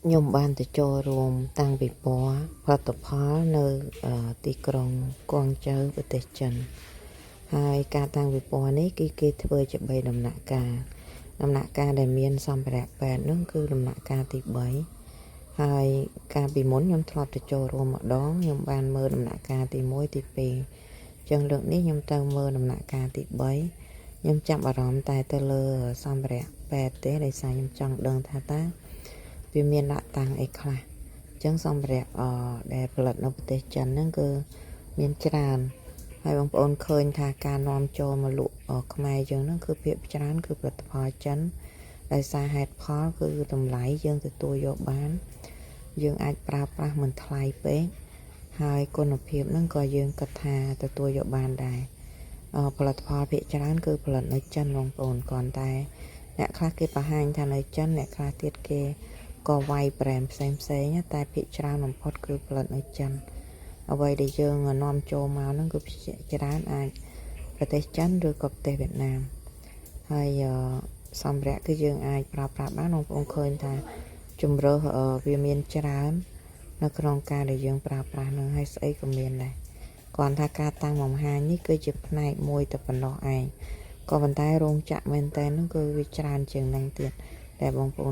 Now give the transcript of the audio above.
ខ្ញុំបានទៅចូលរួមតាំងពីពណ៌ផលិតផលនៅទីក្រុងគួងជ័យប្រទេសចិនហើយការតាំងពីពណ៌នេះគេធ្វើជា3ដំណាក់កាលដែលមានសម្ភារៈពេទ្យនោះគឺដំណាក់កាលទី3ហើយកាលពីមុនខ្ញុំធ្លាប់ទៅចូលរួមម្ដងខ្ញុំបានមើលដំណាក់កាលទី1ទី2អញ្ចឹងលើកនេះខ្ញុំទៅមើលដំណាក់កាលទី3ខ្ញុំចាប់អារម្មណ៍តែទៅលើសម្ភារៈពេទ្យទេដោយសារខ្ញុំចង់ដឹងថាតើវាមានដាក់តាំងអីខ្លះអញ្ចឹងសម្ភារៈដែលផលិតនៅប្រទេសចិនហ្នឹងគឺមានច្រើនហើយបងប្អូនឃើញថាការនាំចូលមកលក់ខ្មែរយើងហ្នឹងគឺភាគច្រើនគឺផលិតផលចិនដោយសារហេតុផលគឺតម្លៃយើងទទួលយកបានយើងអាចប្រើប្រាស់មិនថ្លៃពេកហើយគុណភាពហ្នឹងក៏យើងគិតថាទទួលយកបានដែរផលិតផលភាគច្រើនគឺផលិតនៅចិនបងប្អូនគ្រាន់តែអ្នកខ្លះគេបង្ហាញថានៅចិនអ្នកខ្លះទៀតគេក៏វាយប្រេមផ្សេងតែភាគច្រើនបំផុតគឺផលិតនៅចិនអ្វីដែលយើងនាំចូលមកហ្នឹងគឺភាគច្រើនអាចប្រទេសចិនឬក៏ប្រទេសវៀតណាមហើយសម្ភារៈគឺយើងអាចប្រើប្រាស់បានបងប្អូនឃើញថាជំរើសវាមានច្រើននៅក្នុងការដែលយើងប្រើប្រាស់នឹងហើយស្អីក៏មានដែរគ្រាន់ថាការតាំងមួយមហាញនេះគឺជាផ្នែកមួយតែប៉ុណ្ណោះឯងក៏ប៉ុន្តែរោងចក្រមែនតើនោះគឺវាច្រើនជាងនឹងទៀតតែបងប្អូន